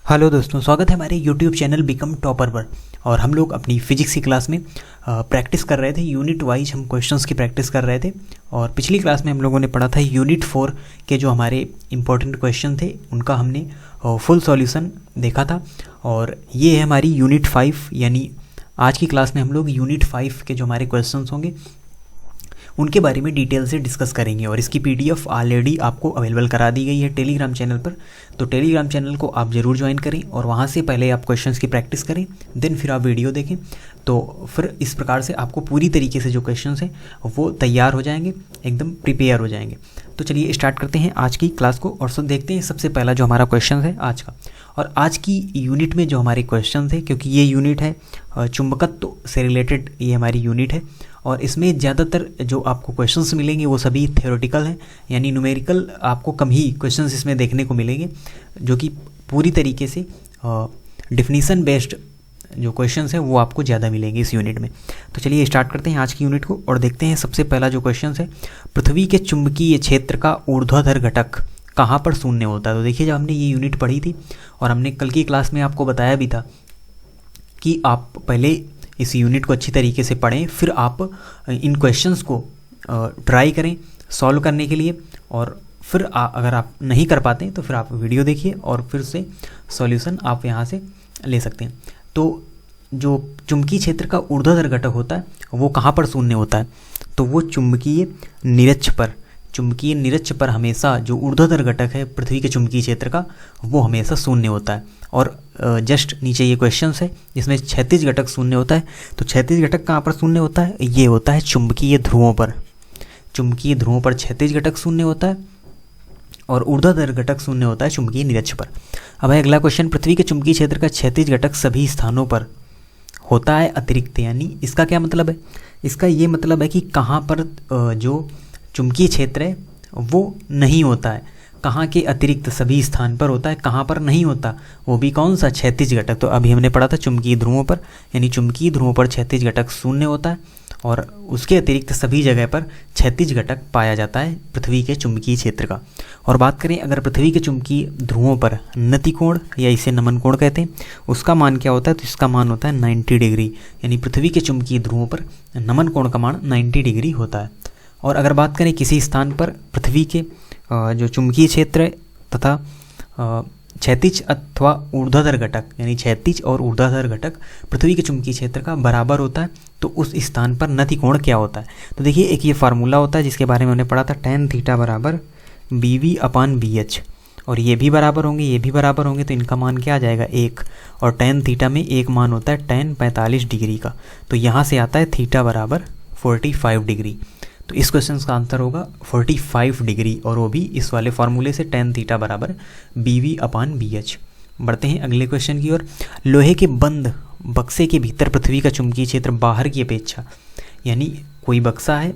Hello दोस्तों, स्वागत है हमारे यूट्यूब चैनल बिकम टॉपर पर। और हम लोग अपनी फिजिक्स की क्लास में प्रैक्टिस कर रहे थे। यूनिट वाइज हम क्वेश्चंस की प्रैक्टिस कर रहे थे। और पिछली क्लास में हम लोगों ने पढ़ा था यूनिट 4 के जो हमारे इंपॉर्टेंट क्वेश्चन थे उनका हमने फुल सॉल्यूशन देखा था। और ये है हमारी यूनिट 5, यानी आज की क्लास में हम लोग यूनिट 5 के जो हमारे क्वेश्चंस होंगे उनके बारे में डिटेल से डिस्कस करेंगे। और इसकी पीडीएफ ऑलरेडी आपको अवेलेबल करा दी गई है टेलीग्राम चैनल पर। तो टेलीग्राम चैनल को आप ज़रूर ज्वाइन करें और वहाँ से पहले आप क्वेश्चंस की प्रैक्टिस करें, देन फिर आप वीडियो देखें। तो फिर इस प्रकार से आपको पूरी तरीके से जो क्वेश्चंस हैं वो तैयार हो जाएंगे, एकदम प्रिपेयर हो जाएंगे। तो चलिए स्टार्ट करते हैं आज की क्लास को और देखते हैं सबसे पहला जो हमारा क्वेश्चन है आज का। और आज की यूनिट में जो हमारे क्वेश्चन थे, क्योंकि ये यूनिट है चुंबकत्व से रिलेटेड, ये हमारी यूनिट है और इसमें ज़्यादातर जो आपको क्वेश्चंस मिलेंगे वो सभी थ्योरेटिकल हैं, यानी न्यूमेरिकल आपको कम ही क्वेश्चंस इसमें देखने को मिलेंगे, जो कि पूरी तरीके से डिफिनीशन बेस्ड जो क्वेश्चंस हैं वो आपको ज़्यादा मिलेंगे इस यूनिट में। तो चलिए स्टार्ट करते हैं आज की यूनिट को और देखते हैं सबसे पहला जो क्वेश्चन है, पृथ्वी के चुंबकीय क्षेत्र का ऊर्ध्वाधर घटक कहाँ पर शून्य होता है। तो देखिए, जब हमने ये यूनिट पढ़ी थी और हमने कल की क्लास में आपको बताया भी था कि आप पहले इस यूनिट को अच्छी तरीके से पढ़ें, फिर आप इन क्वेश्चंस को ट्राई करें सॉल्व करने के लिए। और फिर अगर आप नहीं कर पाते तो फिर आप वीडियो देखिए और फिर से सॉल्यूशन आप यहाँ से ले सकते हैं। तो जो चुंबकीय क्षेत्र का ऊर्ध्वाधर घटक होता है वो कहाँ पर शून्य होता है, तो वो चुंबकीय निरक्ष पर। चुंबकीय निरक्ष पर हमेशा जो ऊर्ध्वाधर घटक है पृथ्वी के चुंबकीय क्षेत्र का वो हमेशा शून्य होता है। और जस्ट नीचे ये क्वेश्चन है जिसमें क्षैतिज घटक शून्य होता है। तो क्षैतिज घटक कहाँ पर शून्य होता है, ये होता है चुंबकीय ध्रुवों पर। चुंबकीय ध्रुवों पर क्षैतिज घटक शून्य होता है और ऊर्ध्वाधर घटक शून्य होता है चुंबकीय निरक्ष पर। अब है अगला क्वेश्चन, पृथ्वी के चुंबकीय क्षेत्र का क्षैतिज घटक सभी स्थानों पर होता है अतिरिक्त, यानी इसका क्या मतलब है, इसका ये मतलब है कि कहाँ पर जो चुंबकीय क्षेत्र है वो नहीं होता है, कहाँ के अतिरिक्त सभी स्थान पर होता है, कहाँ पर नहीं होता, वो भी कौन सा, क्षैतिज घटक। तो अभी हमने पढ़ा था चुंबकीय ध्रुवों पर, यानी चुंबकीय ध्रुवों पर क्षैतिज घटक शून्य होता है और उसके अतिरिक्त सभी जगह पर क्षैतिज घटक पाया जाता है पृथ्वी के चुंबकीय क्षेत्र का। और बात करें अगर पृथ्वी के चुंबकीय ध्रुवों पर नतिकोण या इसे नमन कोण कहते हैं, उसका मान क्या होता है, तो इसका मान होता है 90 डिग्री, यानी पृथ्वी के चुंबकीय ध्रुवों पर नमन कोण का मान 90 डिग्री होता है। और अगर बात करें किसी स्थान पर पृथ्वी के जो चुंबकीय क्षेत्र तथा क्षैतिज अथवा ऊर्ध्वाधर घटक, यानी क्षैतिज और ऊर्ध्वाधर घटक पृथ्वी के चुंबकीय क्षेत्र का बराबर होता है, तो उस स्थान पर नतिकोण क्या होता है। तो देखिए, एक ये फार्मूला होता है जिसके बारे में हमने पढ़ा था, tan थीटा बराबर BV/BH। और ये भी बराबर होंगे, ये भी बराबर होंगे, तो इनका मान क्या आ जाएगा, 1। और tan थीटा में एक मान होता है tan 45 डिग्री का, तो यहाँ से आता है थीटा बराबर 45 डिग्री। तो इस क्वेश्चन का आंसर होगा 45 डिग्री, और वो भी इस वाले फार्मूले से tan थीटा बराबर BV/BH। बढ़ते हैं अगले क्वेश्चन की ओर। लोहे के बंद बक्से के भीतर पृथ्वी का चुंबकीय क्षेत्र बाहर की अपेक्षा, यानी कोई बक्सा है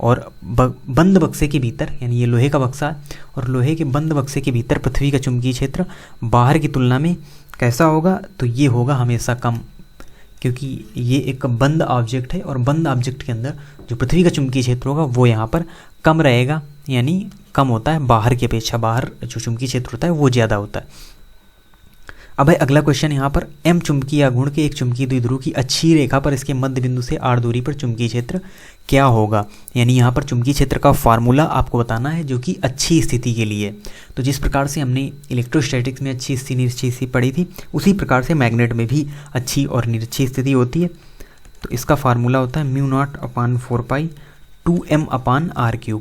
और बंद बक्से के भीतर, यानी ये लोहे का बक्सा है और लोहे के बंद बक्से के भीतर पृथ्वी का चुंबकीय क्षेत्र बाहर की तुलना में कैसा होगा, तो ये होगा हमेशा कम, क्योंकि ये एक बंद ऑब्जेक्ट है और बंद ऑब्जेक्ट के अंदर जो पृथ्वी का चुंबकीय क्षेत्र होगा वो यहाँ पर कम रहेगा, यानी कम होता है बाहर की अपेक्षा। बाहर जो चुंबकीय क्षेत्र होता है वो ज़्यादा होता है। अब है अगला क्वेश्चन यहाँ पर, M चुंबकीय आघूर्ण के एक चुंबकीय द्विध्रुव की अच्छी रेखा पर इसके मध्य बिंदु से r दूरी पर चुंबकीय क्षेत्र क्या होगा। यानी यहाँ पर चुंबकीय क्षेत्र का फार्मूला आपको बताना है जो कि अच्छी स्थिति के लिए। तो जिस प्रकार से हमने इलेक्ट्रोस्टैटिक्स में अच्छी स्थिति निरक्षी स्थिति पढ़ी थी, उसी प्रकार से मैग्नेट में भी अच्छी और निरक्षी स्थिति होती है। तो इसका फार्मूला होता है μ0/4π 2m/r³।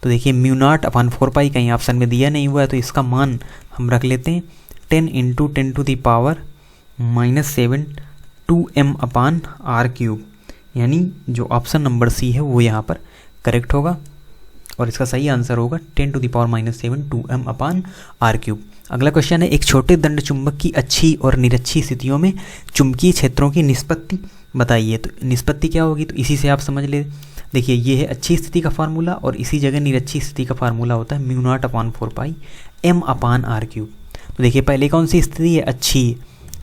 तो देखिए, μ0/4π कहीं ऑप्शन में दिया नहीं हुआ है, तो इसका मान हम रख लेते हैं 10 × 10⁻⁻7 2m/r³, यानी जो ऑप्शन नंबर सी है वो यहाँ पर करेक्ट होगा और इसका सही आंसर होगा 10⁻⁻7 2m/r³। अगला क्वेश्चन है, एक छोटे दंड चुंबक की अच्छी और निरक्षी स्थितियों में चुंबकीय क्षेत्रों की निष्पत्ति बताइए। तो निष्पत्ति क्या होगी, तो इसी से आप समझ ले। देखिए, ये है अच्छी स्थिति का फार्मूला और इसी जगह निरक्षी स्थिति का फार्मूला होता है μ0/4π m/r³। तो देखिए, पहले कौन सी स्थिति है, अच्छी,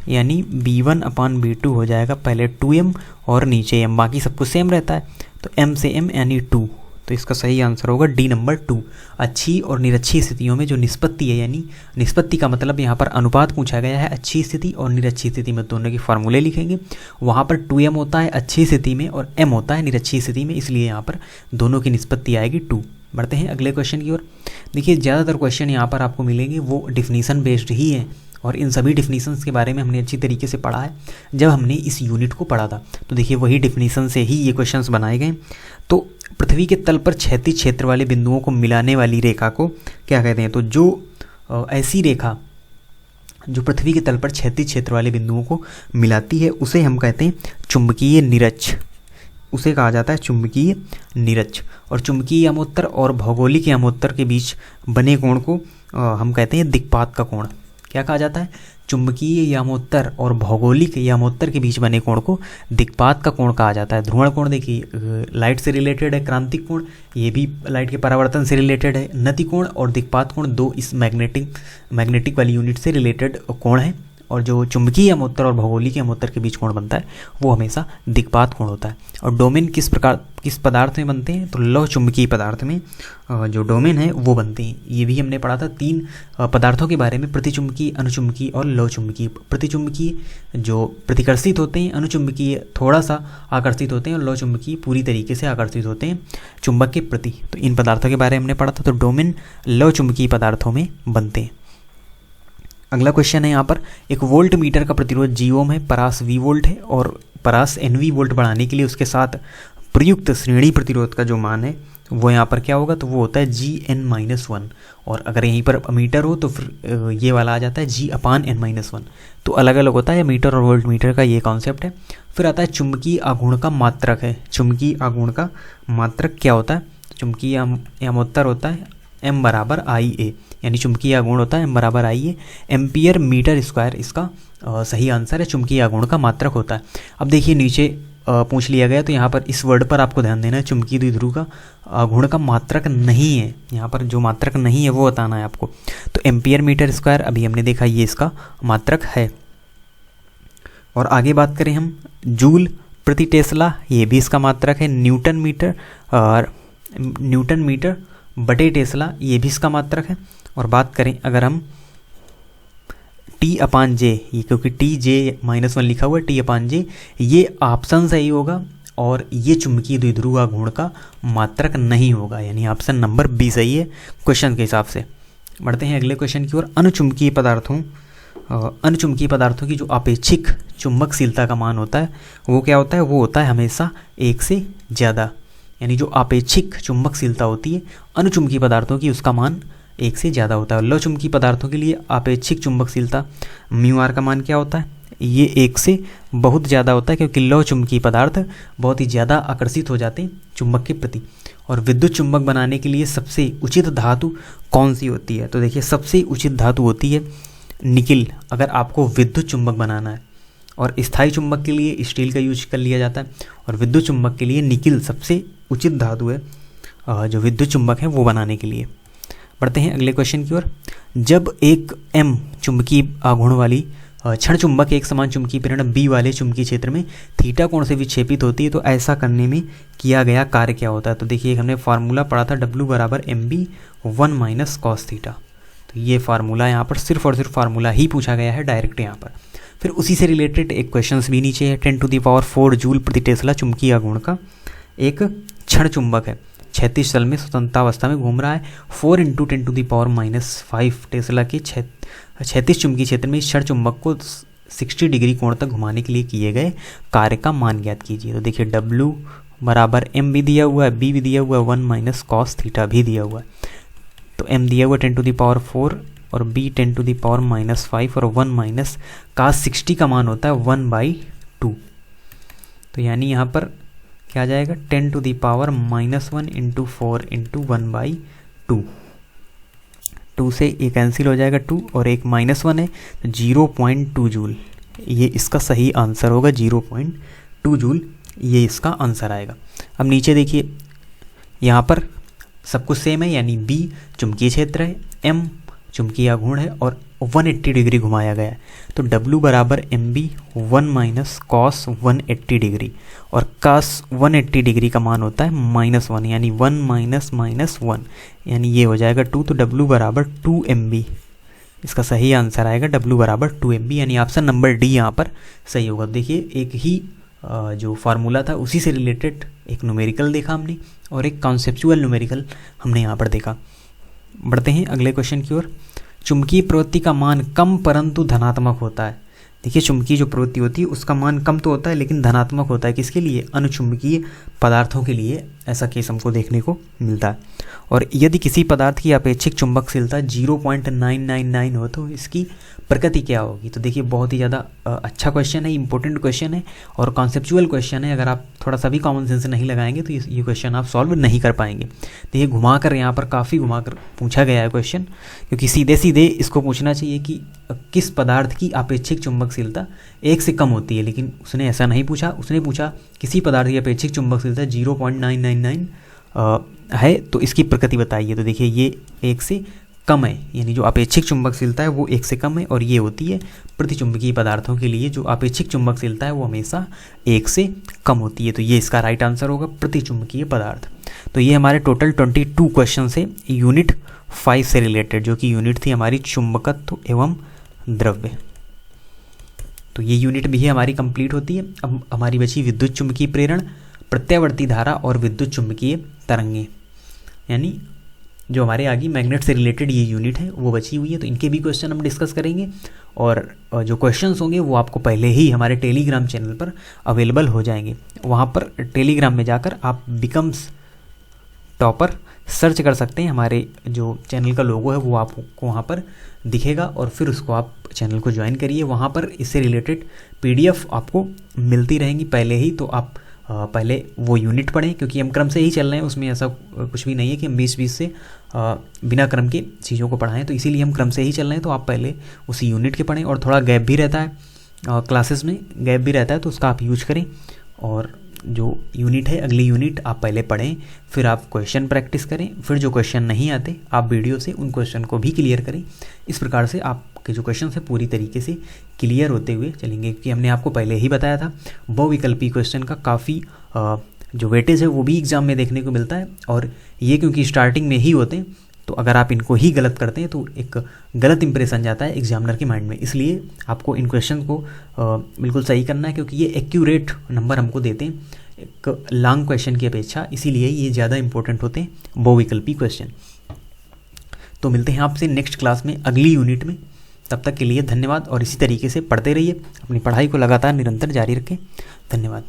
यानी B1/B2 हो जाएगा, पहले 2m और नीचे m, बाकी सब कुछ सेम रहता है, तो m से m यानी 2, तो इसका सही आंसर होगा डी नंबर 2। अच्छी और निरक्षी स्थितियों में जो निष्पत्ति है, यानी निष्पत्ति का मतलब यहाँ पर अनुपात पूछा गया है, अच्छी स्थिति और निरक्षी स्थिति में दोनों के फार्मूले लिखेंगे। वहाँ पर 2m होता है अच्छी स्थिति में और m होता है निरक्षी स्थिति में, इसलिए यहाँ पर दोनों की निष्पत्ति आएगी 2। बढ़ते हैं अगले क्वेश्चन की ओर। देखिए ज़्यादातर क्वेश्चन यहाँ पर आपको मिलेंगे वो डिफिनीसन बेस्ड ही हैं, और इन सभी डिफिनीशंस के बारे में हमने अच्छी तरीके से पढ़ा है जब हमने इस यूनिट को पढ़ा था। तो देखिए वही डिफिनीशन से ही ये क्वेश्चंस बनाए गए। तो पृथ्वी के तल पर क्षैतिज क्षेत्र वाले बिंदुओं को मिलाने वाली रेखा को क्या कहते हैं? तो जो ऐसी रेखा जो पृथ्वी के तल पर क्षैतिज क्षेत्र वाले बिंदुओं को मिलाती है उसे हम कहते हैं चुंबकीय निरक्ष। उसे कहा जाता है चुंबकीय निरक्ष। और चुंबकीय यमोत्तर और भौगोलिक यमोत्तर के बीच बने कोण को हम कहते हैं दिक्पात का कोण। क्या कहा जाता है? चुंबकीय यामोत्तर और भौगोलिक यामोत्तर के बीच बने कोण को दिक्पात का कोण कहा जाता है। ध्रुवण कोण देखिए लाइट से रिलेटेड है, क्रांतिक कोण ये भी लाइट के परावर्तन से रिलेटेड है, नति कोण और दिक्पात कोण दो इस मैग्नेटिक वाली यूनिट से रिलेटेड कोण है। और जो चुंबकीय यमोत्तर और भौगोलिक यमोत्तर के बीच कोण बनता है वो हमेशा दिक्पात कोण होता है। और डोमेन किस पदार्थ में बनते हैं? तो लौह चुंबकीय पदार्थ में जो डोमेन है वो बनते हैं। ये भी हमने पढ़ा था 3 पदार्थों के बारे में, प्रतिचुंबकीय, अनुचुंबकीय और लौह चुंबकीय। प्रतिचुंबकीय जो प्रतिकर्षित होते हैं, अनुचुंबकीय थोड़ा सा आकर्षित होते हैं और लौह चुंबकीय पूरी तरीके से आकर्षित होते हैं चुंबक के प्रति। तो इन पदार्थों के बारे में हमने पढ़ा था। तो डोमेन लौह चुंबकीय पदार्थों में बनते हैं। अगला क्वेश्चन है यहाँ पर, एक वोल्ट मीटर का प्रतिरोध जी ओम है, परास वी वोल्ट है और परास एनवी वोल्ट बढ़ाने के लिए उसके साथ प्रयुक्त श्रेणी प्रतिरोध का जो मान है वो यहाँ पर क्या होगा? तो वो होता है Gn-1। और अगर यहीं पर मीटर हो तो फिर ये वाला आ जाता है G/n-1। तो अलग अलग होता है मीटर और वोल्ट मीटर का, ये कॉन्सेप्ट है। फिर आता है चुंबकीय आघूर्ण का मात्रक है। चुंबकीय आघूर्ण का मात्रक क्या होता है? चुंबकीय यमोत्तर होता है m = IA, यानी चुंबकीय आघूर्ण होता है m = IA, ampere metre square इसका सही आंसर है। चुंबकीय आघूर्ण का मात्रक होता है। अब देखिए नीचे पूछ लिया गया, तो यहाँ पर इस वर्ड पर आपको ध्यान देना है, चुंबकीय द्विध्रुव का आघूर्ण का मात्रक नहीं है। यहाँ पर जो मात्रक नहीं है वो बताना है आपको। तो एम्पियर मीटर स्क्वायर अभी हमने देखा ये इसका मात्रक है। और आगे बात करें हम जूल प्रति टेस्ला, ये भी इसका मात्रक है। न्यूटन मीटर बटे टेस्ला, ये भी इसका मात्रक है। और बात करें अगर हम T/J, ये क्योंकि Tj-1 लिखा हुआ है, T/J ये ऑप्शन सही होगा और ये चुंबकीय द्विध्रुव आघूर्ण का मात्रक नहीं होगा, यानी ऑप्शन नंबर बी सही है क्वेश्चन के हिसाब से। बढ़ते हैं अगले क्वेश्चन की ओर। अनुचुंबकीय पदार्थों की जो आपेक्षिक चुंबकशीलता का मान होता है वो क्या होता है? वो होता है हमेशा 1 से ज़्यादा, यानी जो आपेक्षिक चुंबकशीलता होती है अनुचुंबकीय पदार्थों की उसका मान 1 से ज़्यादा होता है। लौह चुंबकीय पदार्थों के लिए आपेक्षिक चुंबकशीलता μr का मान क्या होता है? ये 1 से बहुत ज़्यादा होता है, क्योंकि लौह चुंबकीय पदार्थ बहुत ही ज़्यादा आकर्षित हो जाते हैं चुंबक के प्रति। और विद्युत चुंबक बनाने के लिए सबसे उचित धातु कौन सी होती है? तो देखिए सबसे उचित धातु होती है निकिल, अगर आपको विद्युत चुंबक बनाना है। और स्थायी चुंबक के लिए स्टील का यूज कर लिया जाता है, और विद्युत चुंबक के लिए निकिल सबसे उचित धातु है जो विद्युत चुंबक है वो बनाने के लिए। बढ़ते हैं अगले क्वेश्चन की ओर। जब एक m चुंबकीय आघूर्ण वाली क्षण चुंबक एक समान चुंबकीय प्रेरण b वाले चुंबकीय क्षेत्र में थीटा कोण से विक्षेपित होती है, तो ऐसा करने में किया गया कार्य क्या होता है? तो देखिए हमने फार्मूला पढ़ा था W = mb1 - cos θ। तो ये फार्मूला यहाँ पर सिर्फ और सिर्फ फार्मूला ही पूछा गया है डायरेक्ट यहाँ पर। फिर उसी से रिलेटेड एक क्वेश्चन भी नीचे है। 10⁴ जूल प्रति टेस्ला चुंबकीय आघूर्ण का एक क्षण चुंबक है, क्षैतिज तल में स्वतंत्रावस्था में घूम रहा है। 4 × 10⁻⁵ टेस्ला के क्षैतिज चुंबकीय क्षेत्र में इस क्षण चुंबक को 60 डिग्री कोण तक घुमाने के लिए किए गए कार्य का मान ज्ञात कीजिए। तो देखिए W = m भी दिया हुआ है, b भी दिया हुआ है, 1 - cos θ भी दिया हुआ है। तो m दिया हुआ 10⁴ और b 10⁻⁵ और 1 - cos 60 का मान होता है 1/2। तो यानी यहाँ पर क्या आ जाएगा? 10⁻⁻1 × 4 × 1/2। 2 से ये कैंसिल हो जाएगा 2 और एक -1 है, 0.2 जूल ये इसका सही आंसर होगा। 0.2 जूल ये इसका आंसर आएगा। अब नीचे देखिए यहाँ पर सब कुछ सेम है, यानी B चुंबकीय क्षेत्र है, M चुंबकीय आघूर्ण है और 180 डिग्री घुमाया गया है। तो W बराबर MB 1 माइनस कॉस 180 डिग्री, और cos 180 डिग्री का मान होता है -1, यानी 1 माइनस माइनस 1, यानी ये हो जाएगा 2। तो W बराबर 2 MB, इसका सही आंसर आएगा W बराबर 2 MB, यानी ऑप्शन नंबर डी यहाँ पर सही होगा। देखिए एक ही जो फार्मूला था उसी से रिलेटेड एक न्यूमेरिकल देखा हमने और एक कॉन्सेप्चुअल न्यूमेरिकल हमने यहाँ पर देखा। बढ़ते हैं अगले क्वेश्चन की ओर। चुंबकीय प्रवृत्ति का मान कम परंतु धनात्मक होता है। देखिए चुंबकीय जो प्रवृत्ति होती है उसका मान कम तो होता है लेकिन धनात्मक होता है। किसके लिए? अनुचुंबकीय पदार्थों के लिए ऐसा केस हमको देखने को मिलता है। और यदि किसी पदार्थ की अपेक्षिक चुंबकशीलता 0.999 हो तो इसकी प्रकृति क्या होगी? तो देखिए बहुत ही ज़्यादा अच्छा क्वेश्चन है, इंपॉर्टेंट क्वेश्चन है और कॉन्सेप्चुअल क्वेश्चन है। अगर आप थोड़ा सा भी कॉमन सेंस नहीं लगाएंगे तो ये क्वेश्चन आप सॉल्व नहीं कर पाएंगे। देखिए घुमाकर यहाँ पर काफ़ी घुमाकर पूछा गया है क्वेश्चन, क्योंकि सीधे सीधे इसको पूछना चाहिए कि किस पदार्थ की अपेक्षिक चुंबकशीलता 1 से कम होती है, लेकिन उसने ऐसा नहीं पूछा। उसने पूछा किसी पदार्थ की अपेक्षिक चुंबकशीलता 0.999 है तो इसकी प्रकृति बताइए। तो देखिए ये 1 से कम है, यानी जो अपेक्षिक चुंबकशीलता है वो 1 से कम है, और ये होती है प्रतिचुंबकीय पदार्थों के लिए जो अपेक्षिक चुंबकशीलता है वो हमेशा 1 से कम होती है। तो ये इसका राइट आंसर होगा, प्रतिचुंबकीय पदार्थ। तो ये हमारे टोटल 22 क्वेश्चन है यूनिट 5 से रिलेटेड, जो कि यूनिट थी हमारी चुंबकत्व एवं द्रव्य। तो ये यूनिट भी हमारी कंप्लीट होती है। अब हमारी बची विद्युत चुंबकीय प्रेरण, प्रत्यावर्ती धारा और विद्युत चुंबकीय तरंगें, यानी जो हमारे आगे मैग्नेट से रिलेटेड ये यूनिट है वो बची हुई है। तो इनके भी क्वेश्चन हम डिस्कस करेंगे, और जो क्वेश्चंस होंगे वो आपको पहले ही हमारे टेलीग्राम चैनल पर अवेलेबल हो जाएंगे। वहाँ पर टेलीग्राम में जाकर आप बिकम्स टॉपर सर्च कर सकते हैं। हमारे जो चैनल का लोगो है वो आपको वहाँ पर दिखेगा, और फिर उसको आप चैनल को ज्वाइन करिए। वहाँ पर इससे रिलेटेड PDF आपको मिलती रहेंगी पहले ही। तो आप पहले वो यूनिट पढ़ें, क्योंकि हम क्रम से ही चल रहे हैं, उसमें ऐसा कुछ भी नहीं है कि हम 20 से बिना क्रम के चीज़ों को पढ़ाएं। तो इसीलिए हम क्रम से ही चल रहे हैं। तो आप पहले उसी यूनिट के पढ़ें, और थोड़ा गैप भी रहता है क्लासेस में, गैप भी रहता है तो उसका आप यूज करें। और जो यूनिट है अगली यूनिट आप पहले पढ़ें, फिर आप क्वेश्चन प्रैक्टिस करें, फिर जो क्वेश्चन नहीं आते आप वीडियो से उन क्वेश्चन को भी क्लियर करें। इस प्रकार से आपके जो क्वेश्चन है पूरी तरीके से क्लियर होते हुए चलेंगे, क्योंकि हमने आपको पहले ही बताया था बहुविकल्पी क्वेश्चन का काफ़ी जो वेटेज है वो भी एग्जाम में देखने को मिलता है। और ये क्योंकि स्टार्टिंग में ही होते हैं, तो अगर आप इनको ही गलत करते हैं तो एक गलत इंप्रेशन जाता है एग्जामिनर के माइंड में। इसलिए आपको इन क्वेश्चन को बिल्कुल सही करना है, क्योंकि ये एक्यूरेट नंबर हमको देते हैं एक लॉन्ग क्वेश्चन की अपेक्षा, इसीलिए ये ज़्यादा इंपॉर्टेंट होते हैं बहुविकल्पी क्वेश्चन। तो मिलते हैं आपसे नेक्स्ट क्लास में अगली यूनिट में। तब तक के लिए धन्यवाद, और इसी तरीके से पढ़ते रहिए, अपनी पढ़ाई को लगातार निरंतर जारी रखें। धन्यवाद।